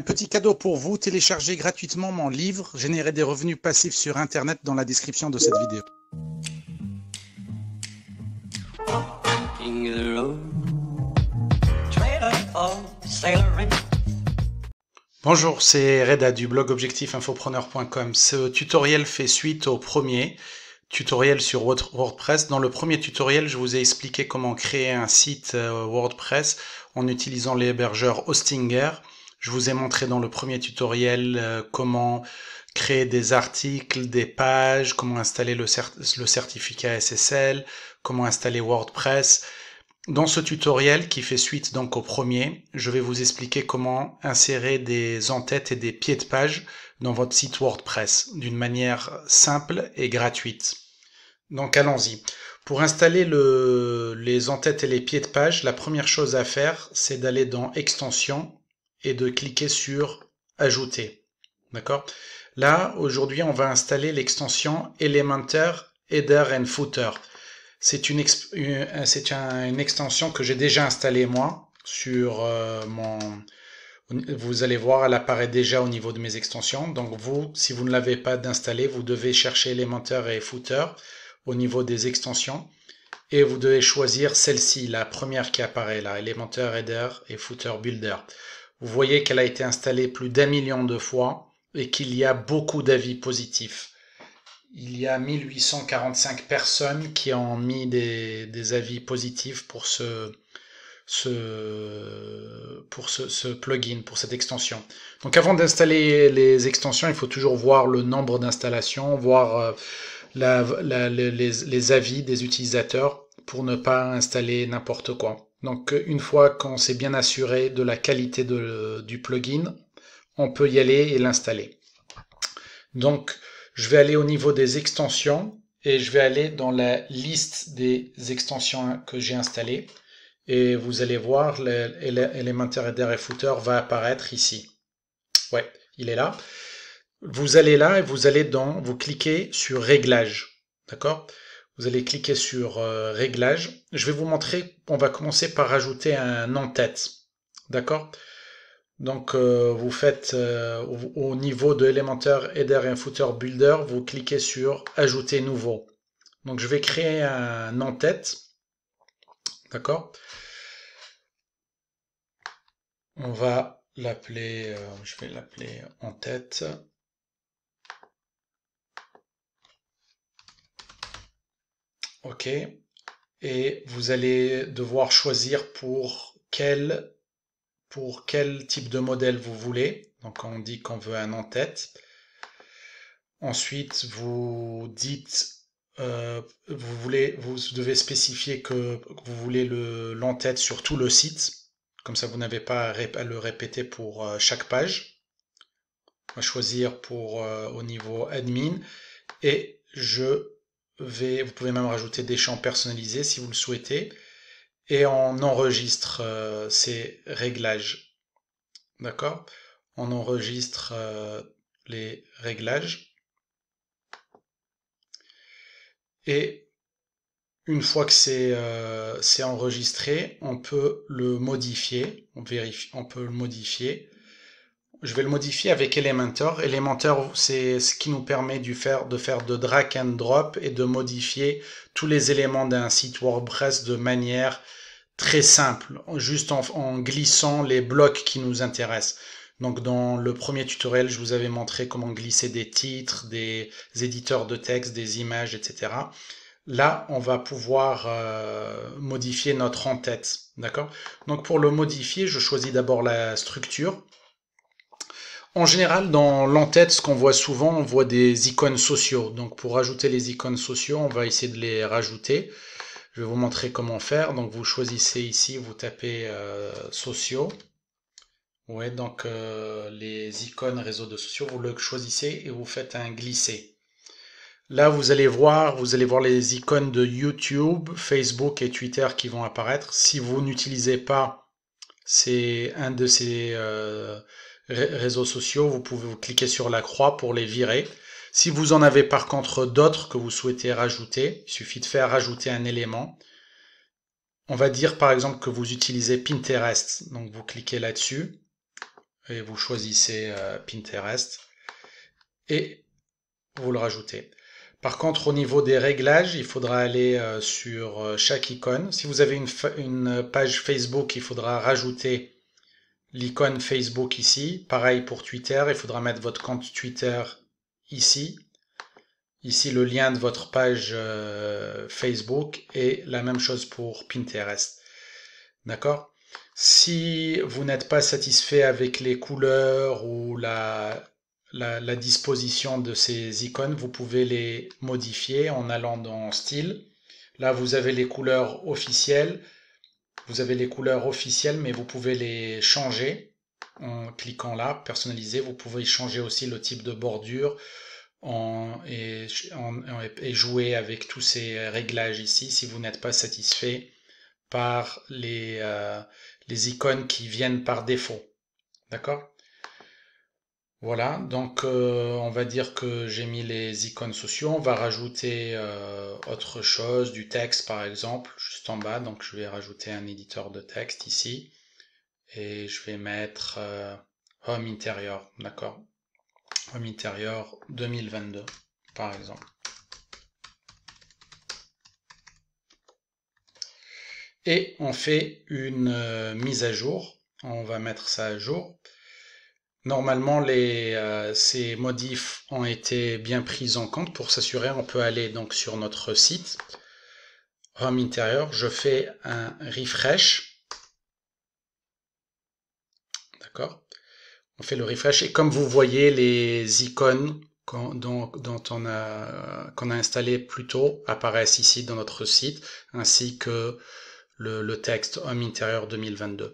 petit cadeau pour vous, téléchargez gratuitement mon livre « Générer des revenus passifs sur Internet » dans la description de cette vidéo. Bonjour, c'est Reda du blog objectifinfopreneur.com. Ce tutoriel fait suite au premier tutoriel sur WordPress. Dans le premier tutoriel, je vous ai expliqué comment créer un site WordPress en utilisant l'hébergeur Hostinger. Je vous ai montré dans le premier tutoriel comment créer des articles, des pages, comment installer le certificat SSL, comment installer WordPress. Dans ce tutoriel qui fait suite donc au premier, je vais vous expliquer comment insérer des en-têtes et des pieds de page dans votre site WordPress d'une manière simple et gratuite. Donc allons-y. Pour installer les en-têtes et les pieds de page, la première chose à faire, c'est d'aller dans Extensions et de cliquer sur Ajouter. D'accord ? Là, aujourd'hui, on va installer l'extension Elementor Header and Footer. C'est une extension que j'ai déjà installée moi sur Vous allez voir, elle apparaît déjà au niveau de mes extensions. Donc vous, si vous ne l'avez pas d'installer, vous devez chercher Elementor et Footer au niveau des extensions. Et vous devez choisir celle-ci, la première qui apparaît là, Elementor Header et Footer Builder. Vous voyez qu'elle a été installée plus d'1 million de fois et qu'il y a beaucoup d'avis positifs. Il y a 1845 personnes qui ont mis des avis positifs pour ce plugin, pour cette extension. Donc avant d'installer les extensions, il faut toujours voir le nombre d'installations, voir les avis des utilisateurs pour ne pas installer n'importe quoi. Donc une fois qu'on s'est bien assuré de la qualité du plugin, on peut y aller et l'installer. Donc je vais aller au niveau des extensions et je vais aller dans la liste des extensions que j'ai installées. Et vous allez voir, Elementor Header et Footer va apparaître ici. Ouais, il est là. Vous allez là et vous cliquez sur Réglages. D'accord ? Vous allez cliquer sur Réglages. Je vais vous montrer, on va commencer par rajouter un en-tête. D'accord ? Donc vous faites au niveau de Elementor Header et Footer Builder, vous cliquez sur Ajouter nouveau. Donc je vais créer un en-tête. D'accord ? On va l'appeler, je vais l'appeler en-tête. OK. Et vous allez devoir choisir pour quel type de modèle vous voulez. Donc on dit qu'on veut un en-tête. Ensuite, vous dites, vous devez spécifier que vous voulez l'en-tête sur tout le site. Comme ça, vous n'avez pas à le répéter pour chaque page. On va choisir au niveau admin. Et vous pouvez même rajouter des champs personnalisés si vous le souhaitez. Et on enregistre ces réglages. D'accord ? On enregistre les réglages. Et une fois que c'est enregistré, on peut le modifier. On peut le modifier. Je vais le modifier avec Elementor. Elementor, c'est ce qui nous permet de faire de drag and drop et de modifier tous les éléments d'un site WordPress de manière très simple, juste en glissant les blocs qui nous intéressent. Donc dans le premier tutoriel, je vous avais montré comment glisser des titres, des éditeurs de texte, des images, etc. Là, on va pouvoir modifier notre en-tête. D'accord ? Donc pour le modifier, je choisis d'abord la structure. En général, dans l'en-tête, ce qu'on voit souvent, on voit des icônes sociaux. Donc pour rajouter les icônes sociaux, on va essayer de les rajouter. Je vais vous montrer comment faire. Donc vous choisissez ici, vous tapez sociaux. Ouais, donc les icônes réseaux de sociaux, vous le choisissez et vous faites un glisser. Là, vous allez voir les icônes de YouTube, Facebook et Twitter qui vont apparaître. Si vous n'utilisez pas un de ces réseaux sociaux, vous pouvez vous cliquer sur la croix pour les virer. Si vous en avez par contre d'autres que vous souhaitez rajouter, il suffit de faire rajouter un élément. On va dire par exemple que vous utilisez Pinterest, donc vous cliquez là-dessus. et vous choisissez Pinterest et vous le rajoutez. Par contre, au niveau des réglages, il faudra aller sur chaque icône. Si vous avez une page Facebook, il faudra rajouter l'icône Facebook ici. Pareil pour Twitter, il faudra mettre votre compte Twitter ici. Ici, le lien de votre page Facebook et la même chose pour Pinterest. D'accord? Si vous n'êtes pas satisfait avec les couleurs ou la disposition de ces icônes, vous pouvez les modifier en allant dans Style. Là, vous avez les couleurs officielles. Vous avez les couleurs officielles, mais vous pouvez les changer en cliquant là, personnaliser. Vous pouvez changer aussi le type de bordure et jouer avec tous ces réglages ici si vous n'êtes pas satisfait par les icônes qui viennent par défaut. D'accord? Voilà, donc on va dire que j'ai mis les icônes sociaux. On va rajouter autre chose, du texte par exemple, juste en bas. Donc je vais rajouter un éditeur de texte ici. Et je vais mettre Home Interior, d'accord? Home Interior 2022, par exemple. Et on fait une mise à jour. On va mettre ça à jour. Normalement, ces modifs ont été bien pris en compte. Pour s'assurer, on peut aller donc sur notre site, Home Interior. Je fais un refresh. D'accord? On fait le refresh et comme vous voyez, les icônes qu'on a installées plus tôt apparaissent ici dans notre site, ainsi que le texte Home Interior 2022.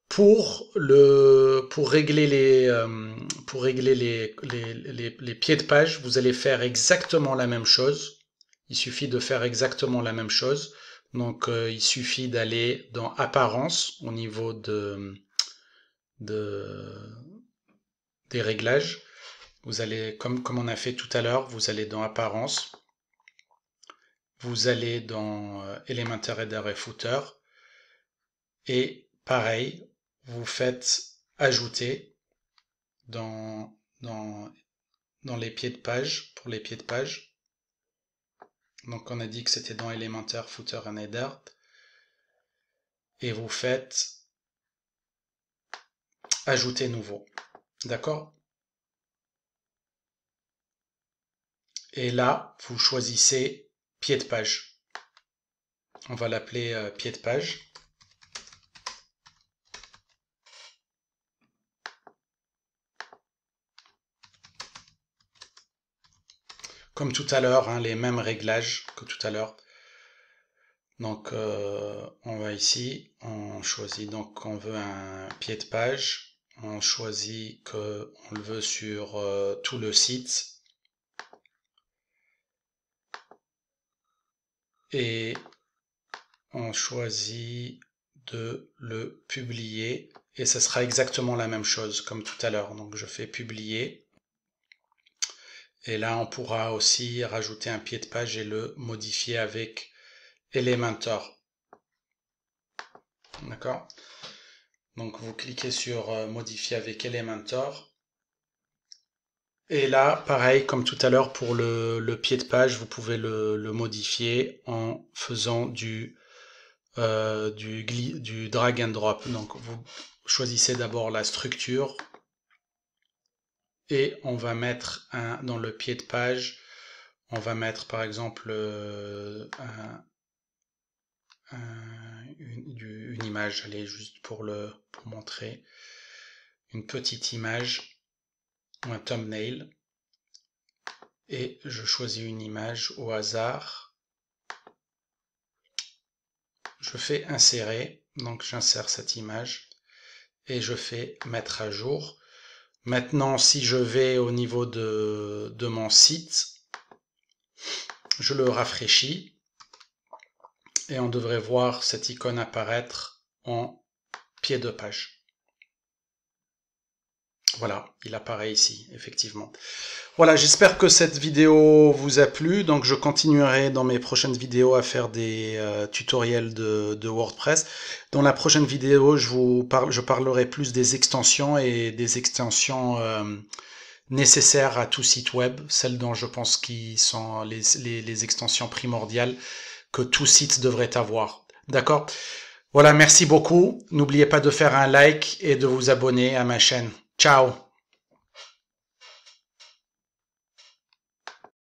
Pour régler les pieds de page, vous allez faire exactement la même chose. Il suffit de faire exactement la même chose. Donc, il suffit d'aller dans Apparence au niveau des réglages. Vous allez, comme on a fait tout à l'heure, vous allez dans Apparence. Vous allez dans Elementor Header et Footer. Et pareil, vous faites ajouter dans les pieds de page, pour les pieds de page. Donc on a dit que c'était dans Elementor, Footer and Header. Et vous faites ajouter nouveau. D'accord? Et là, vous choisissez pied de page. On va l'appeler pied de page. Comme tout à l'heure, hein, les mêmes réglages que tout à l'heure. Donc on va ici, on choisit donc qu'on veut un pied de page, on choisit qu'on le veut sur tout le site et on choisit de le publier et ça sera exactement la même chose comme tout à l'heure. Donc je fais publier et là on pourra aussi rajouter un pied de page et le modifier avec Elementor. D'accord? Donc vous cliquez sur modifier avec Elementor. Et là, pareil, comme tout à l'heure pour le pied de page, vous pouvez le modifier en faisant du drag and drop. Donc vous choisissez d'abord la structure et on va mettre dans le pied de page, on va mettre par exemple une image, allez, juste pour montrer une petite image ou un thumbnail. Et je choisis une image au hasard. Je fais insérer, donc j'insère cette image et je fais mettre à jour. Maintenant, si je vais au niveau de mon site, je le rafraîchis et on devrait voir cette icône apparaître en pied de page. Voilà, il apparaît ici, effectivement. Voilà, j'espère que cette vidéo vous a plu. Donc, je continuerai dans mes prochaines vidéos à faire des tutoriels de WordPress. Dans la prochaine vidéo, je parlerai plus des extensions et des extensions nécessaires à tout site web, celles dont je pense qui sont les extensions primordiales que tout site devrait avoir. D'accord? Voilà, merci beaucoup. N'oubliez pas de faire un like et de vous abonner à ma chaîne. Ciao!